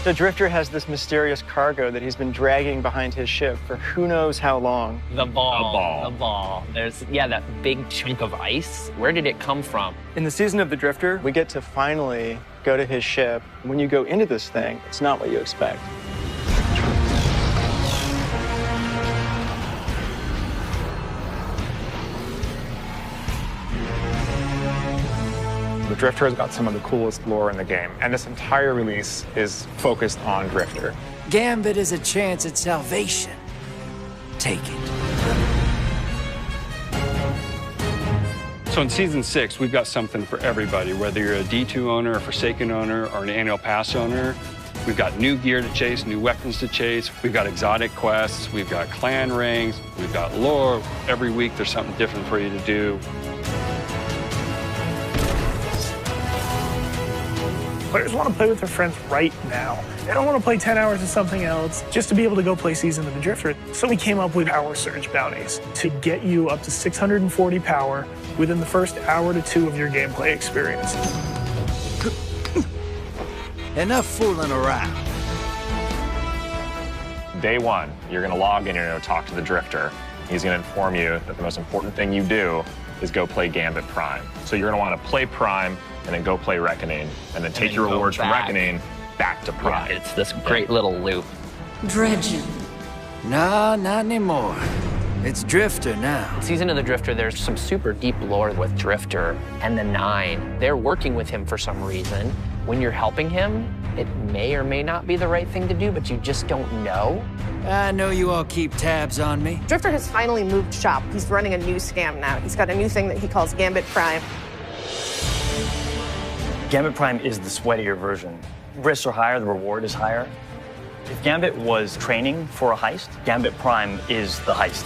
The Drifter has this mysterious cargo that he's been dragging behind his ship for who knows how long. The ball. There's, yeah, that big chunk of ice. Where did it come from? In the season of the Drifter, we get to finally go to his ship. When you go into this thing, it's not what you expect. The Drifter has got some of the coolest lore in the game, and this entire release is focused on Drifter. Gambit is a chance at salvation. Take it. So in Season 6, we've got something for everybody, whether you're a D2 owner, a Forsaken owner, or an Annual Pass owner. We've got new gear to chase, new weapons to chase. We've got exotic quests. We've got clan rings. We've got lore. Every week, there's something different for you to do. Players want to play with their friends right now. They don't want to play 10 hours of something else just to be able to go play Season of the Drifter. So we came up with Power Surge bounties to get you up to 640 power within the first hour to 2 of your gameplay experience. Enough fooling around. Day one, you're going to log in, you're going to talk to the Drifter. He's going to inform you that the most important thing you do is go play Gambit Prime. So you're going to want to play Prime and then go play Reckoning, and then take your rewards from Reckoning back to Prime. Yeah, it's this great little loop. Dredgen. No, not anymore. It's Drifter now. Season of the Drifter, there's some super deep lore with Drifter and the Nine. They're working with him for some reason. When you're helping him, it may or may not be the right thing to do, but you just don't know. I know you all keep tabs on me. Drifter has finally moved shop. He's running a new scam now. He's got a new thing that he calls Gambit Prime. Gambit Prime is the sweatier version. Risks are higher, the reward is higher. If Gambit was training for a heist, Gambit Prime is the heist.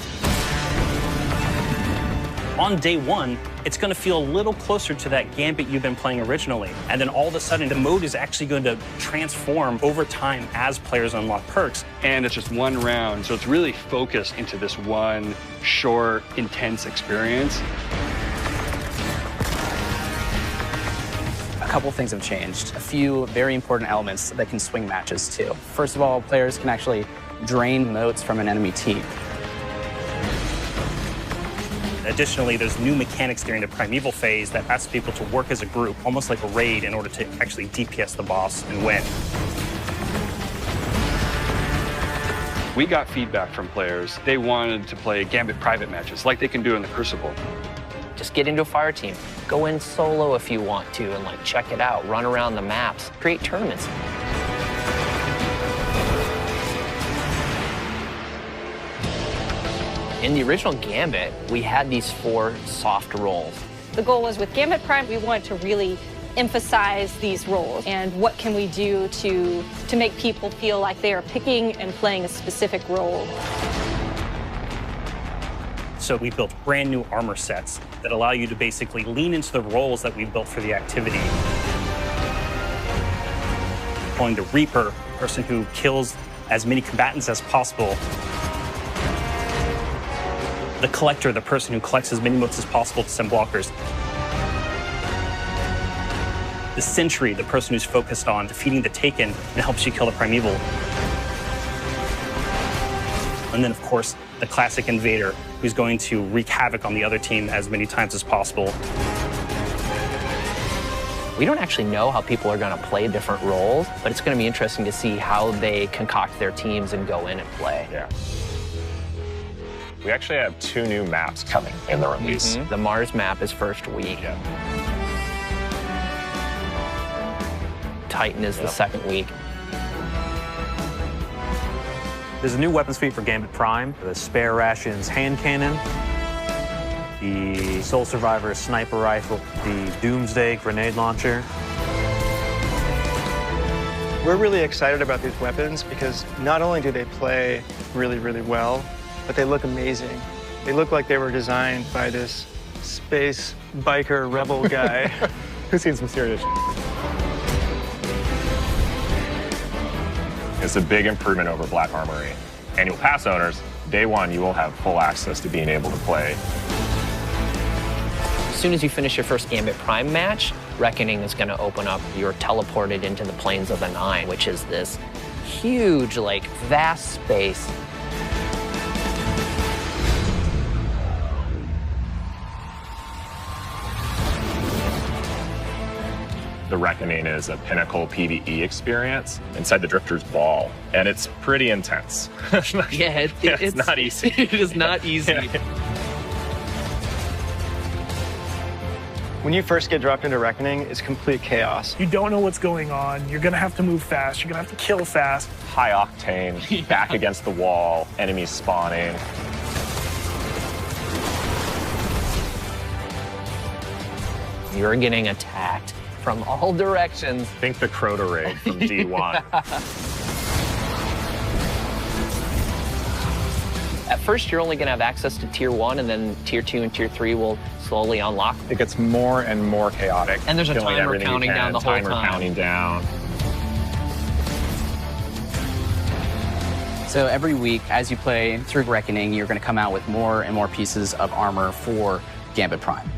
On day one, it's going to feel a little closer to that Gambit you've been playing originally. And then all of a sudden, the mode is actually going to transform over time as players unlock perks. And it's just one round, so it's really focused into this one short, intense experience. A couple things have changed. A few very important elements that can swing matches too. First of all, players can actually drain motes from an enemy team. Additionally, there's new mechanics during the Primeval phase that asks people to work as a group, almost like a raid, in order to actually DPS the boss and win. We got feedback from players. They wanted to play Gambit private matches like they can do in the Crucible. Just get into a fire team. Go in solo if you want to and like check it out. Run around the maps. Create tournaments. In the original Gambit, we had these 4 soft roles. The goal was with Gambit Prime, we wanted to really emphasize these roles and what can we do to make people feel like they are picking and playing a specific role. So we built brand new armor sets that allow you to basically lean into the roles that we built for the activity. Calling the Reaper, a person who kills as many combatants as possible. The Collector, the person who collects as many motes as possible to send blockers. The Sentry, the person who's focused on defeating the Taken and helps you kill the Primeval. And then, of course, the classic Invader, who's going to wreak havoc on the other team as many times as possible. We don't actually know how people are going to play different roles, but it's going to be interesting to see how they concoct their teams and go in and play. Yeah. We actually have 2 new maps coming in the release. The Mars map is first week. Yeah. Titan is the second week. There's a new weapons feat for Gambit Prime, the Spare Rations hand cannon, the Soul Survivor sniper rifle, the Doomsday grenade launcher. We're really excited about these weapons because not only do they play really, really well, but they look amazing. They look like they were designed by this space biker rebel guy. Who's seen some serious shit? It's a big improvement over Black Armory. Annual Pass owners, day one, you will have full access to being able to play. soon as you finish your first Gambit Prime match, Reckoning is going to open up. You're teleported into the Plains of the Nine, which is this huge, like, vast space. The Reckoning is a pinnacle PvE experience inside the Drifter's Ball, and it's pretty intense. Yeah, it's not easy. It is not easy. When you first get dropped into Reckoning, it's complete chaos. You don't know what's going on. You're going to have to move fast. You're going to have to kill fast. High octane, back against the wall, enemies spawning. You're getting attacked from all directions. Think the Crota raid from D1. At first, you're only going to have access to Tier 1, and then Tier 2 and Tier 3 will slowly unlock. It gets more and more chaotic. And there's a Killing timer everything you counting can, down the whole timer time. counting down. So every week, as you play through Reckoning, you're going to come out with more and more pieces of armor for Gambit Prime.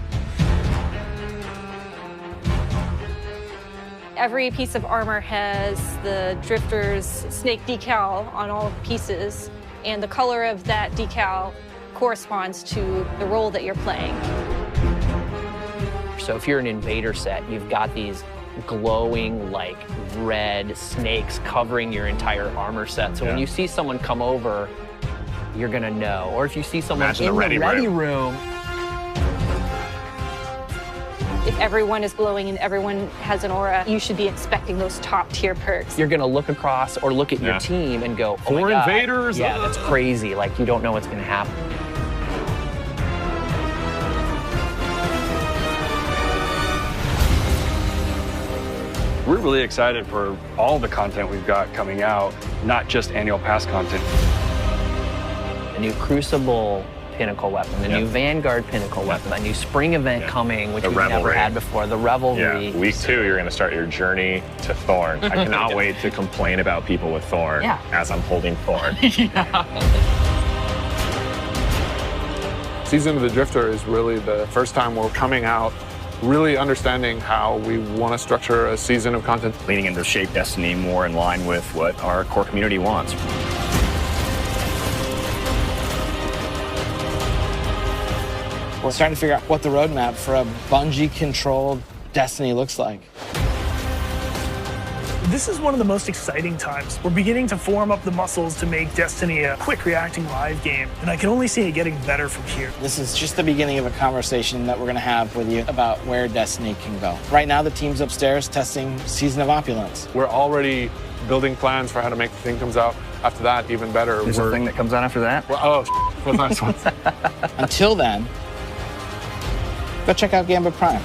Every piece of armor has the Drifter's snake decal on all pieces, and the color of that decal corresponds to the role that you're playing. So if you're an Invader set, you've got these glowing, like, red snakes covering your entire armor set. So when you see someone come over, you're going to know. Or if you see someone Imagine in the ready room. If everyone is glowing and everyone has an aura, you should be expecting those top tier perks. You're going to look across or look at your team and go, oh my Four God. invaders? Yeah, that's crazy. Like, you don't know what's going to happen. We're really excited for all the content we've got coming out, not just annual pass content. The new Crucible Pinnacle weapon, the new Vanguard Pinnacle weapon, a new spring event coming, which The we've never Revelry. had before, the Revelry. Yeah, week 2, you're going to start your journey to Thorn. I cannot wait to complain about people with Thorn as I'm holding Thorn. Season of the Drifter is really the first time we're coming out really understanding how we want to structure a season of content. Leaning into Shape Destiny more in line with what our core community wants. We're starting to figure out what the roadmap for a Bungie-controlled Destiny looks like. This is one of the most exciting times. We're beginning to form up the muscles to make Destiny a quick reacting live game, and I can only see it getting better from here. This is just the beginning of a conversation that we're going to have with you about where Destiny can go. Right now, the team's upstairs testing Season of Opulence. We're already building plans for how to make the thing comes out after that even better. There's a thing that comes out after that? Well, what's the next one? Until then, go check out Gambit Prime.